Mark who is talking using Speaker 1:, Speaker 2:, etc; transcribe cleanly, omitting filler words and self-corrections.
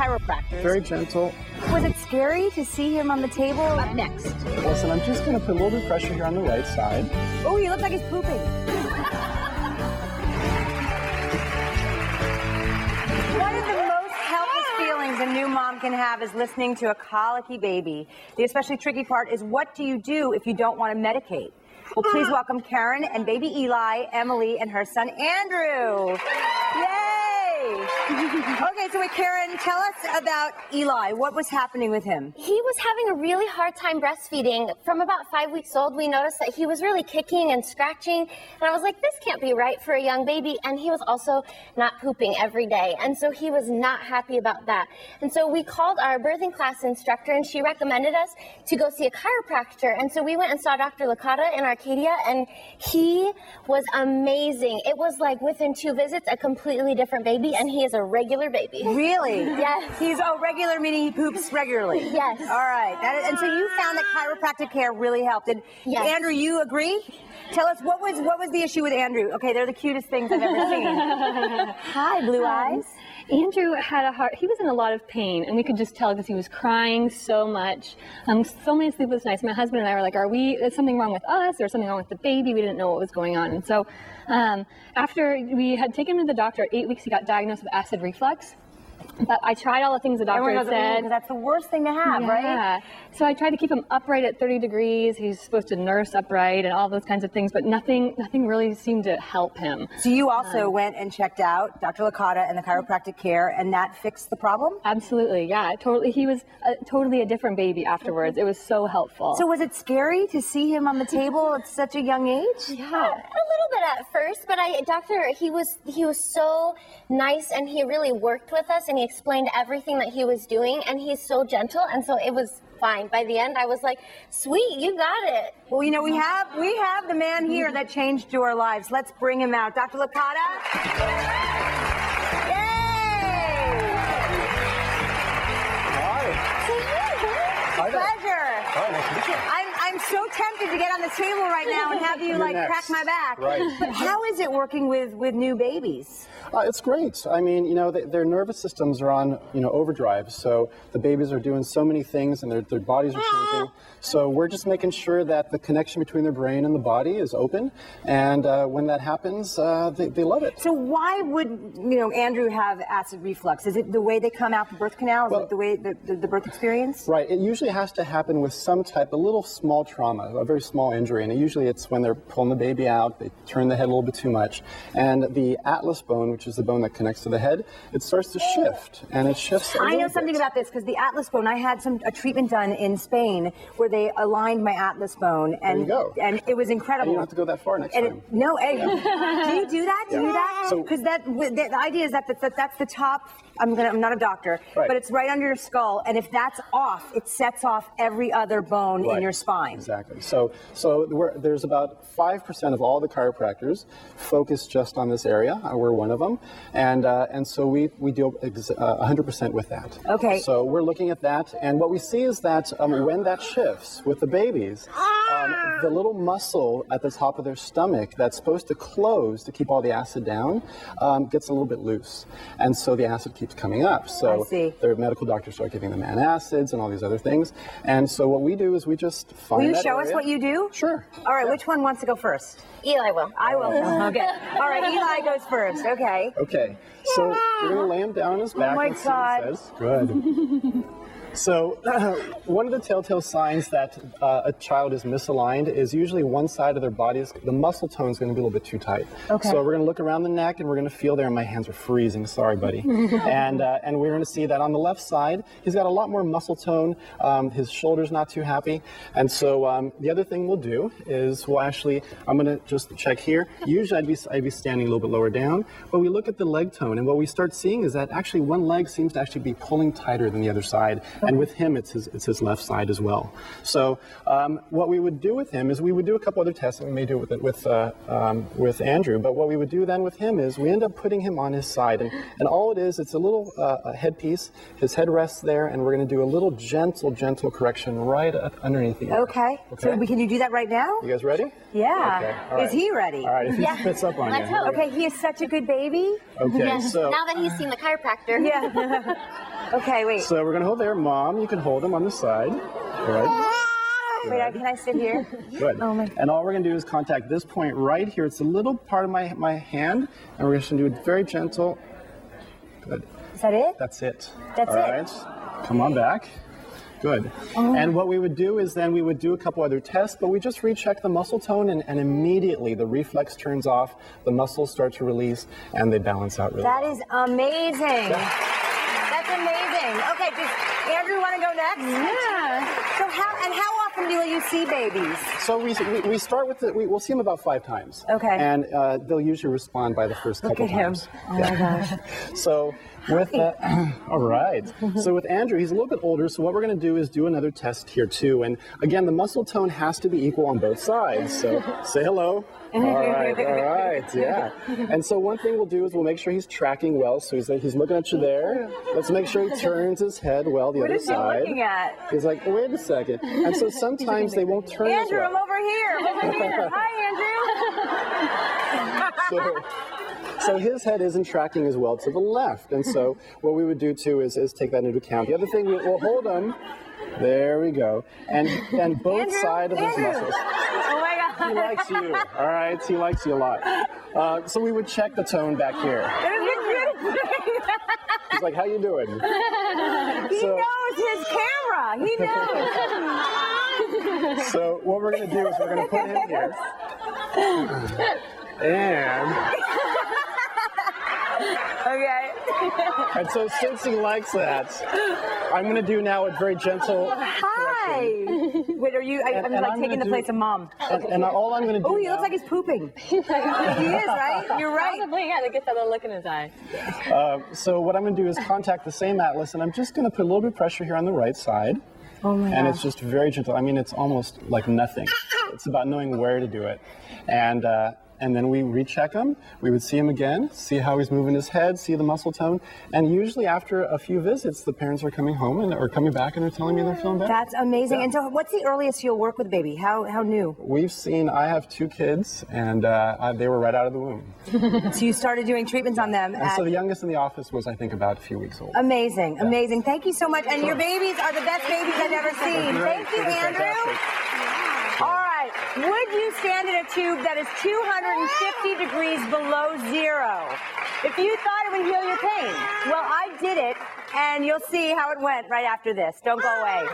Speaker 1: chiropractors.
Speaker 2: Very gentle.
Speaker 1: Was it scary to see him on the table? Up next.
Speaker 2: Listen, I'm just going to put a little bit of pressure here on the right side.
Speaker 1: Oh, he looks like he's pooping. One of the most helpless feelings a new mom can have is listening to a colicky baby. The especially tricky part is, what do you do if you don't want to medicate? Well, please welcome Karen and baby Eli, Emily, and her son Andrew. Yay! Okay, so wait, Karen, tell us about Eli. What was happening with him?
Speaker 3: He was having a really hard time breastfeeding. From about 5 weeks old, we noticed that he was really kicking and scratching. And I was like, this can't be right for a young baby. And he was also not pooping every day. And so he was not happy about that. And so we called our birthing class instructor, and she recommended us to go see a chiropractor. And so we went and saw Dr. Licata in Arcadia, and he was amazing. It was like within 2 visits, a completely different baby, and he is a regular baby.
Speaker 1: Really?
Speaker 3: Yes.
Speaker 1: He's regular, meaning he poops regularly.
Speaker 3: Yes.
Speaker 1: All right. And so you found that chiropractic care really helped. And
Speaker 3: yes.
Speaker 1: Andrew, you agree? Tell us, what was the issue with Andrew? Okay, they're the cutest things I've ever seen. Hi, blue eyes.
Speaker 4: Andrew had he was in a lot of pain, and we could just tell because he was crying so much. So many sleepless nights. My husband and I were like, is something wrong with us or something wrong with the baby? We didn't know what was going on. And so after we had taken him to the doctor at 8 weeks, he got diagnosed with acid reflux. But I tried all the things the doctor had said.
Speaker 1: Because that's the worst thing to have,
Speaker 4: yeah.
Speaker 1: right?
Speaker 4: So I tried to keep him upright at 30 degrees. He's supposed to nurse upright and all those kinds of things, but nothing really seemed to help him.
Speaker 1: So you also went and checked out Dr. Licata and the chiropractic care, and that fixed the problem?
Speaker 4: Absolutely, yeah. Totally. He was totally a different baby afterwards. It was so helpful.
Speaker 1: So was it scary to see him on the table at such a young age?
Speaker 3: Yeah, a little bit at first, but he was so nice, and he really worked with us, and he explained everything that he was doing, and he's so gentle, and so it was fine. By the end, I was like, sweet, you got it.
Speaker 1: Well, you know, we have the man here that changed your lives. Let's bring him out. Dr. Licata. Yay!
Speaker 2: Hi.
Speaker 1: Pleasure.
Speaker 2: Hi, nice to meet you.
Speaker 1: I'm so tempted to get on the table right now and have you crack my back.
Speaker 2: Right.
Speaker 1: But how is it working with new babies?
Speaker 2: It's great. I mean, you know, their nervous systems are on, overdrive. So the babies are doing so many things, and their bodies are changing. So we're just making sure that the connection between their brain and the body is open. And when that happens, they love it.
Speaker 1: So why would, Andrew have acid reflux? Is it the way they come out the birth canal? Is it the way the birth experience?
Speaker 2: Right. It usually has to happen with some type, a little small trauma, a very small injury. And usually it's when they're pulling the baby out, they turn the head a little bit too much. And the atlas bone, which is the bone that connects to the head, it starts to shift, and it shifts a
Speaker 1: I know
Speaker 2: little
Speaker 1: something
Speaker 2: bit.
Speaker 1: about this because the atlas bone, I had a treatment done in Spain where they aligned my atlas bone, and
Speaker 2: There you go.
Speaker 1: And it was incredible.
Speaker 2: And you don't have to go that far next time.
Speaker 1: No, hey, do you do that? Do you do that?
Speaker 2: So-
Speaker 1: Because the idea is that's the top. I'm not a doctor,
Speaker 2: Right.
Speaker 1: but it's right under your skull, and if that's off, it sets off every other bone in
Speaker 2: Right.
Speaker 1: your spine.
Speaker 2: Exactly. So there's about 5% of all the chiropractors focus just on this area. We're one of them, and so we deal 100% with that.
Speaker 1: Okay.
Speaker 2: So we're looking at that, and what we see is that when that shifts with the babies, the little muscle at the top of their stomach that's supposed to close to keep all the acid down gets a little bit loose, and so the acid keeps coming up. So
Speaker 1: I see.
Speaker 2: their medical doctors start giving them antacids and all these other things, and so what we do is we just find
Speaker 1: Will you
Speaker 2: that
Speaker 1: show us
Speaker 2: area.
Speaker 1: what you do?
Speaker 2: Sure.
Speaker 1: All right, which one wants to go first?
Speaker 3: Eli will.
Speaker 1: I will. Okay. All right, Eli goes first. Okay.
Speaker 2: Okay, so we're going to lay him down on his back.
Speaker 1: my
Speaker 2: and see what it
Speaker 1: God.
Speaker 2: says. Good. So one of the telltale signs that a child is misaligned is usually one side of their body, the muscle tone is going to be a little bit too tight.
Speaker 1: Okay.
Speaker 2: So we're going to look around the neck, and we're going to feel there, and my hands are freezing, sorry buddy. and we're going to see that on the left side, he's got a lot more muscle tone, his shoulder's not too happy. And so the other thing we'll do is I'm going to just check here. Usually I'd be standing a little bit lower down, but we look at the leg tone, and what we start seeing is that actually one leg seems to actually be pulling tighter than the other side. And with him, it's his left side as well. So what we would do with him is we would do a couple other tests, and we may do it with Andrew. But what we would do then with him is we end up putting him on his side, and all it is, it's a little headpiece. His head rests there, and we're going to do a little gentle correction right underneath the ear.
Speaker 1: Okay. So can you do that right now?
Speaker 2: You guys ready?
Speaker 1: Yeah.
Speaker 2: Okay. All right.
Speaker 1: Is he ready?
Speaker 2: All right. If he spits up on
Speaker 3: Let's
Speaker 2: you.
Speaker 3: hope.
Speaker 1: Okay, he is such a good baby.
Speaker 2: Okay.
Speaker 3: Yes.
Speaker 2: So.
Speaker 3: Now that he's seen the chiropractor.
Speaker 1: Yeah. Okay, wait.
Speaker 2: So we're going to hold there. Mom, you can hold him on the side. All right.
Speaker 1: Wait, can I sit here?
Speaker 2: Good.
Speaker 1: Oh, my.
Speaker 2: And all we're going to do is contact this point right here. It's a little part of my hand, and we're just going to do it very gentle. Good.
Speaker 1: Is that it?
Speaker 2: That's it.
Speaker 1: That's
Speaker 2: all
Speaker 1: it.
Speaker 2: Right. Come on back. Good. And what we would do is then we would do a couple other tests, but we just recheck the muscle tone, and immediately the reflex turns off, the muscles start to release, and they balance out really well.
Speaker 1: That is amazing. That's amazing. Okay, does Andrew want to go next?
Speaker 4: Yeah.
Speaker 1: So how often will you see babies?
Speaker 2: So we start with we'll see them about 5 times.
Speaker 1: Okay.
Speaker 2: And they'll usually respond by the first couple
Speaker 1: Look at him.
Speaker 2: times.
Speaker 1: Oh my gosh.
Speaker 2: So with all right. So with Andrew, he's a little bit older. So what we're going to do is do another test here too. And again, the muscle tone has to be equal on both sides. So say hello. All right, yeah. And so one thing we'll do is we'll make sure he's tracking well. So he's looking at you there. Let's make sure he turns his head well the
Speaker 1: What
Speaker 2: other
Speaker 1: is he
Speaker 2: side.
Speaker 1: looking at?
Speaker 2: He's like, wait a second. And so sometimes they won't turn as
Speaker 1: Andrew,
Speaker 2: well.
Speaker 1: I'm over here. I'm over here. Hi, Andrew.
Speaker 2: So his head isn't tracking as well to the left. And so what we would do too is take that into account. The other thing, we'll hold him. There we go. And both
Speaker 1: Andrew,
Speaker 2: sides of his
Speaker 1: Andrew.
Speaker 2: muscles.
Speaker 1: Oh my God.
Speaker 2: He likes you. All right, he likes you a lot. So we would check the tone back here. He's like, how you doing?
Speaker 1: He knows his camera. He knows.
Speaker 2: So what we're going to do is we're going to put him here.
Speaker 1: Okay.
Speaker 2: And so since he likes that, I'm going to do now a very gentle
Speaker 1: Hi. Wait, are you? I'm
Speaker 2: and
Speaker 1: like
Speaker 2: I'm
Speaker 1: taking
Speaker 2: gonna
Speaker 1: the place of mom.
Speaker 2: And all I'm going to do
Speaker 1: Oh, he
Speaker 2: now,
Speaker 1: looks like he's pooping. He is, right? You're right.
Speaker 4: Probably, yeah, to get that little look in his eye.
Speaker 2: so what I'm going to do is contact the same atlas, and I'm just going to put a little bit of pressure here on the right side.
Speaker 1: Oh my
Speaker 2: And
Speaker 1: gosh.
Speaker 2: it's just very gentle. I mean, it's almost like nothing. It's about knowing where to do it. And then we recheck him. We would see him again, see how he's moving his head, see the muscle tone. And usually after a few visits, the parents are coming home or coming back and they're telling me they're feeling better.
Speaker 1: That's amazing. And so what's the earliest you'll work with a baby? How new?
Speaker 2: I have 2 kids, and they were right out of the womb.
Speaker 1: So you started doing treatments on them
Speaker 2: And so the youngest in the office was, I think, about a few weeks old.
Speaker 1: Amazing, amazing. Thank you so much. And your babies are the best babies I've ever seen. Thank you, Andrew. All right. Would you stand in a tube that is 250 degrees below zero? If you thought it would heal your pain, well, I did it, and you'll see how it went right after this. Don't go away.